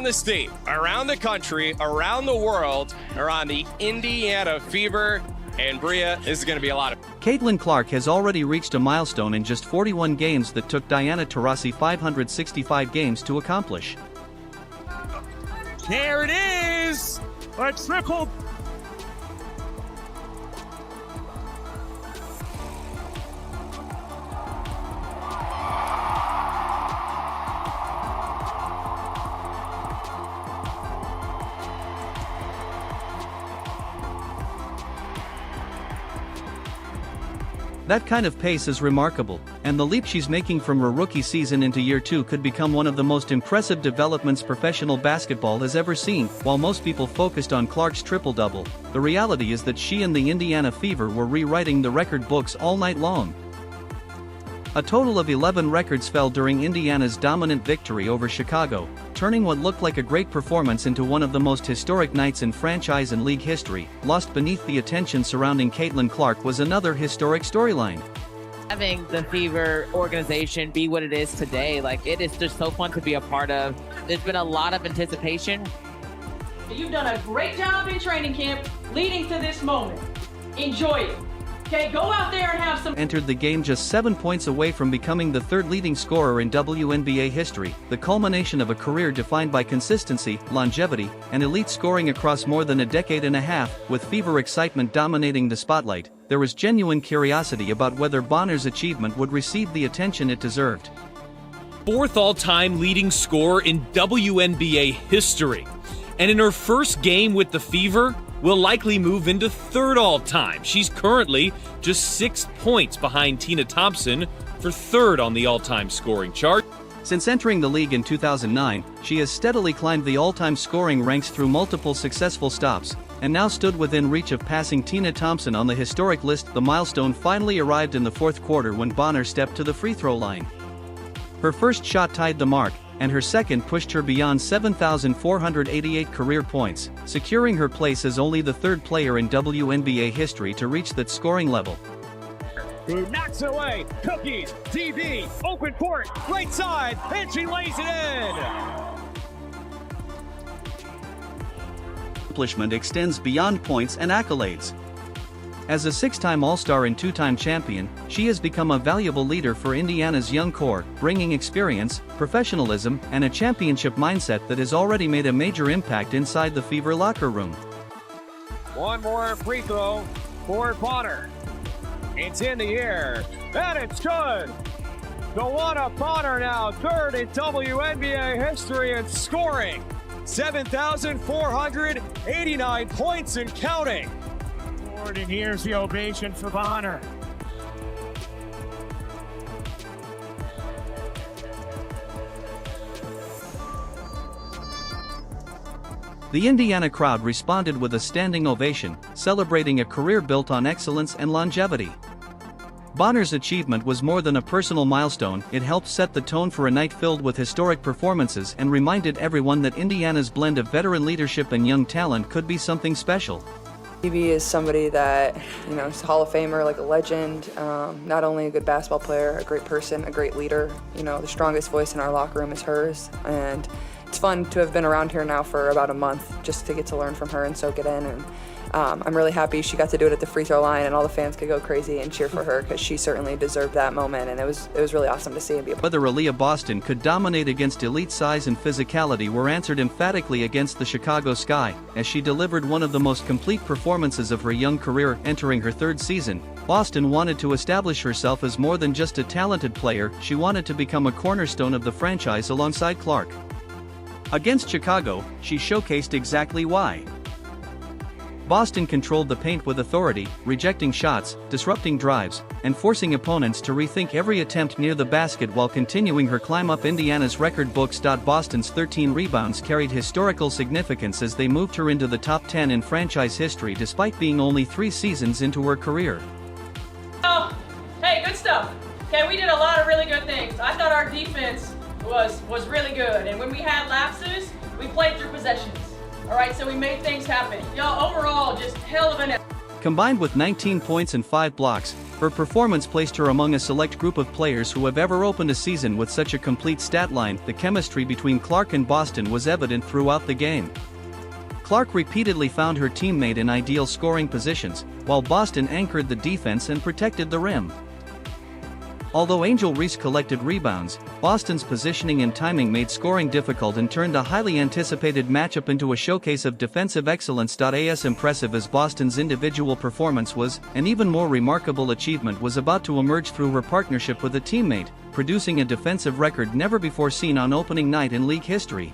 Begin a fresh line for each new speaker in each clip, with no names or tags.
the state, around the country, around the world are on the Indiana Fever. And Bria, this is going to be a lot of...
Caitlin Clark has already reached a milestone in just 41 games that took Diana Taurasi 565 games to accomplish.
There it is! A triple.
That kind of pace is remarkable, and the leap she's making from her rookie season into year 2 could become one of the most impressive developments professional basketball has ever seen. While most people focused on Clark's triple-double, the reality is that she and the Indiana Fever were rewriting the record books all night long. A total of 11 records fell during Indiana's dominant victory over Chicago, turning what looked like a great performance into one of the most historic nights in franchise and league history. Lost beneath the attention surrounding Caitlin Clark was another historic storyline.
Having the Fever organization be what it is today, like, it is just so fun to be a part of. There's been a lot of anticipation.
You've done a great job in training camp leading to this moment. Enjoy it. Okay, go out there and have some...
Entered the game just 7 points away from becoming the third leading scorer in WNBA history, the culmination of a career defined by consistency, longevity, and elite scoring across more than a decade and a half. With Fever excitement dominating the spotlight, there was genuine curiosity about whether Bonner's achievement would receive the attention it deserved.
Fourth all-time leading scorer in WNBA history, and in her first game with the Fever, will likely move into third all-time. She's currently just 6 points behind Tina Thompson for third on the all-time scoring chart.
Since entering the league in 2009, she has steadily climbed the all-time scoring ranks through multiple successful stops, and now stood within reach of passing Tina Thompson on the historic list. The milestone finally arrived in the fourth quarter when Bonner stepped to the free throw line. Her first shot tied the mark, and her second pushed her beyond 7,488 career points, securing her place as only the third player in WNBA history to reach that scoring level.
Who knocks it away, Cookies, DB, open court, right side, and she lays it in!
Accomplishment extends beyond points and accolades. As a 6-time All-Star and 2-time champion, she has become a valuable leader for Indiana's young core, bringing experience, professionalism, and a championship mindset that has already made a major impact inside the Fever locker room.
One more free throw for Bonner. It's in the air, and it's good! Joanna Bonner now third in WNBA history in scoring. 7,489 points and counting. And here's the ovation for Bonner.
The Indiana crowd responded with a standing ovation, celebrating a career built on excellence and longevity. Bonner's achievement was more than a personal milestone. It helped set the tone for a night filled with historic performances and reminded everyone that Indiana's blend of veteran leadership and young talent could be something special.
Phoebe is somebody that, is a Hall of Famer, like a legend, not only a good basketball player, a great person, a great leader. The strongest voice in our locker room is hers, and it's fun to have been around here now for about a month just to get to learn from her and soak it in. And I'm really happy she got to do it at the free throw line and all the fans could go crazy and cheer for her because she certainly deserved that moment, and it was really awesome to see and be a part.
Whether Aaliyah Boston could dominate against elite size and physicality were answered emphatically against the Chicago Sky, as she delivered one of the most complete performances of her young career. Entering her third season, Boston wanted to establish herself as more than just a talented player. She wanted to become a cornerstone of the franchise alongside Clark. Against Chicago, she showcased exactly why. Boston controlled the paint with authority, rejecting shots, disrupting drives, and forcing opponents to rethink every attempt near the basket while continuing her climb up Indiana's record books. Boston's 13 rebounds carried historical significance as they moved her into the top 10 in franchise history despite being only 3 seasons into her career.
Oh, hey, good stuff. Okay, we did a lot of really good things. I thought our defense was really good, and when we had lapses, we played through possessions. All right, so we made things happen. Y'all, overall, just hell of an...
Combined with 19 points and 5 blocks, Her performance placed her among a select group of players who have ever opened a season with such a complete stat line. The chemistry between Clark and Boston was evident throughout the game. Clark repeatedly found her teammate in ideal scoring positions, while Boston anchored the defense and protected the rim. Although Angel Reese collected rebounds, Boston's positioning and timing made scoring difficult and turned a highly anticipated matchup into a showcase of defensive excellence. As impressive as Boston's individual performance was, an even more remarkable achievement was about to emerge through her partnership with a teammate, producing a defensive record never before seen on opening night in league history.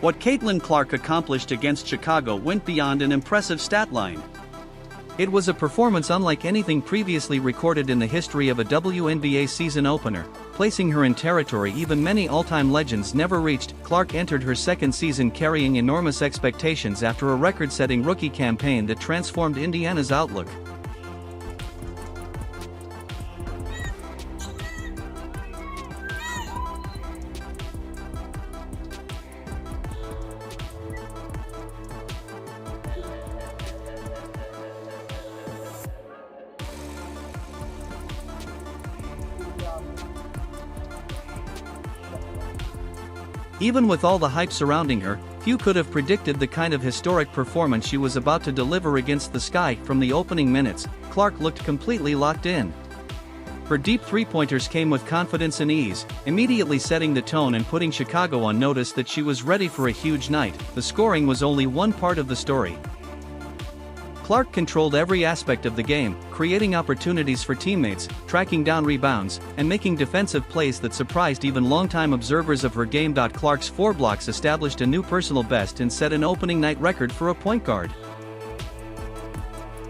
What Caitlin Clark accomplished against Chicago went beyond an impressive stat line. It was a performance unlike anything previously recorded in the history of a WNBA season opener, placing her in territory even many all-time legends never reached. Clark entered her second season carrying enormous expectations after a record-setting rookie campaign that transformed Indiana's outlook. Even with all the hype surrounding her, few could have predicted the kind of historic performance she was about to deliver against the Sky. From the opening minutes, Clark looked completely locked in. Her deep three-pointers came with confidence and ease, immediately setting the tone and putting Chicago on notice that she was ready for a huge night. The scoring was only one part of the story. Clark controlled every aspect of the game, creating opportunities for teammates, tracking down rebounds, and making defensive plays that surprised even longtime observers of her game. Clark's 4 blocks established a new personal best and set an opening night record for a point guard.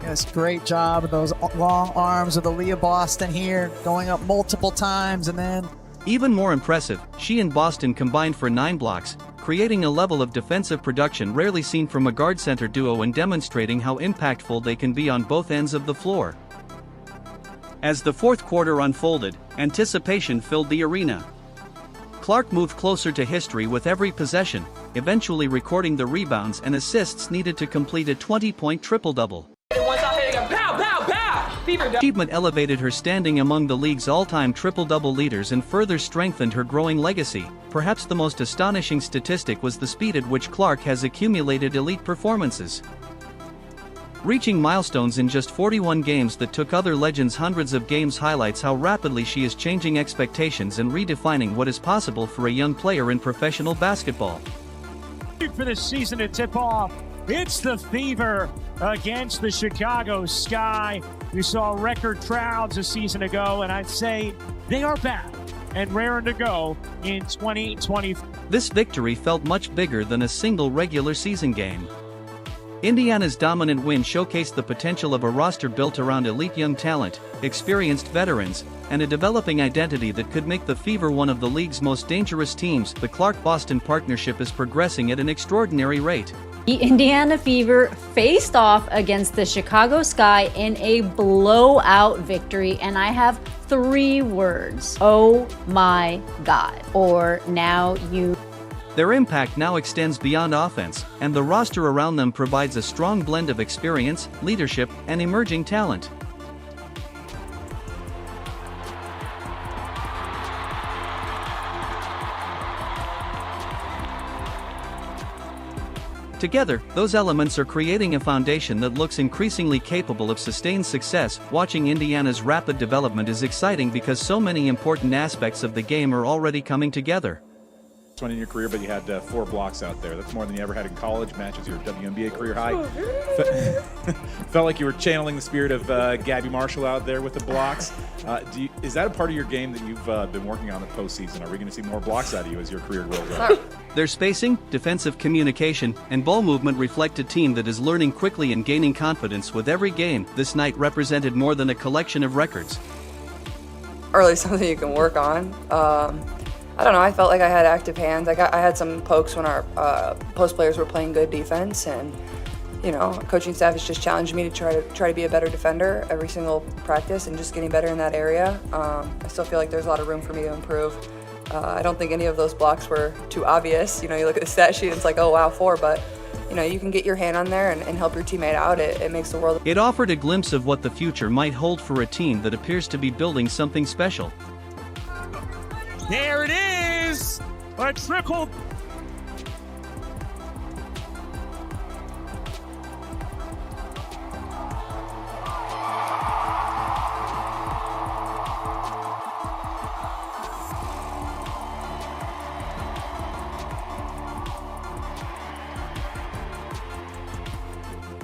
Yes, great job with those long arms of the Leah Boston here, going up multiple times and then...
Even more impressive, she and Boston combined for 9 blocks, creating a level of defensive production rarely seen from a guard-center duo and demonstrating how impactful they can be on both ends of the floor. As the fourth quarter unfolded, anticipation filled the arena. Clark moved closer to history with every possession, eventually recording the rebounds and assists needed to complete a 20-point triple-double. Achievement elevated her standing among the league's all-time triple-double leaders and further strengthened her growing legacy. Perhaps the most astonishing statistic was the speed at which Clark has accumulated elite performances. Reaching milestones in just 41 games that took other legends hundreds of games highlights how rapidly she is changing expectations and redefining what is possible for a young player in professional basketball.
For this season to tip off, it's the Fever against the Chicago Sky. We saw record crowds a season ago, and I'd say they are back and raring to go in 2020.
This victory felt much bigger than a single regular season game. Indiana's dominant win showcased the potential of a roster built around elite young talent, experienced veterans, and a developing identity that could make the Fever one of the league's most dangerous teams. The Clark-Boston partnership is progressing at an extraordinary rate.
The Indiana Fever faced off against the Chicago Sky in a blowout victory, and I have 3 words. Oh my God. Or now you.
Their impact now extends beyond offense, and the roster around them provides a strong blend of experience, leadership, and emerging talent. Together, those elements are creating a foundation that looks increasingly capable of sustained success. Watching Indiana's rapid development is exciting because so many important aspects of the game are already coming together.
One in your career, but you had 4 blocks out there. That's more than you ever had in college. Matches your WNBA career high. Felt like you were channeling the spirit of Gabby Marshall out there with the blocks. Is that a part of your game that you've been working on the postseason? Are we going to see more blocks out of you as your career rolls on?
Their spacing, defensive communication, and ball movement reflect a team that is learning quickly and gaining confidence with every game. This night represented more than a collection of records.
Really something you can work on. I don't know, I felt like I had active hands. I had some pokes when our post players were playing good defense, and coaching staff has just challenged me to try to be a better defender every single practice and just getting better in that area. I still feel like there's a lot of room for me to improve. I don't think any of those blocks were too obvious. You look at the stat sheet and it's like, oh wow, 4, but you can get your hand on there and help your teammate out, it makes the world.
It offered a glimpse of what the future might hold for a team that appears to be building something special.
There it is! A triple.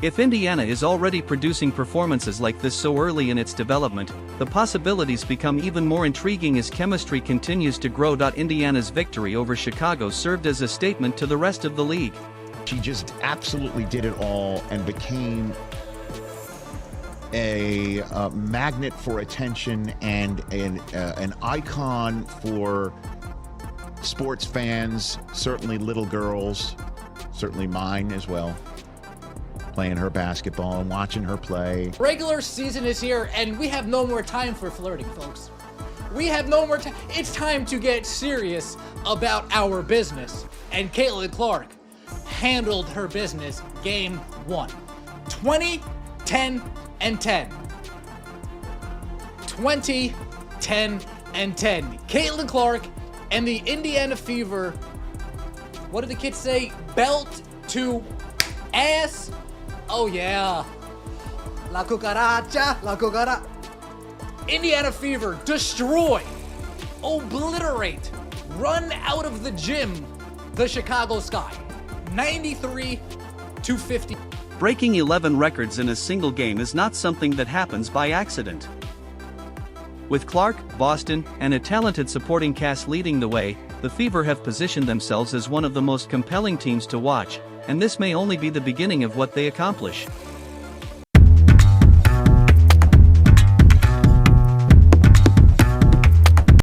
If Indiana is already producing performances like this so early in its development, the possibilities become even more intriguing as chemistry continues to grow. Indiana's victory over Chicago served as a statement to the rest of the league.
She just absolutely did it all and became a magnet for attention and an icon for sports fans, certainly little girls, certainly mine as well. Playing her basketball and watching her play.
Regular season is here, and we have no more time for flirting, folks. We have no more time. It's time to get serious about our business. And Caitlin Clark handled her business game 1. 20, 10, and 10. 20, 10, and 10. Caitlin Clark and the Indiana Fever, what did the kids say? Belt to ass. Oh yeah. La cucaracha, la cucaracha. Indiana Fever destroy, obliterate, run out of the gym the Chicago Sky. 93-50.
Breaking 11 records in a single game is not something that happens by accident. With Clark, Boston, and a talented supporting cast leading the way, the Fever have positioned themselves as one of the most compelling teams to watch, and this may only be the beginning of what they accomplish.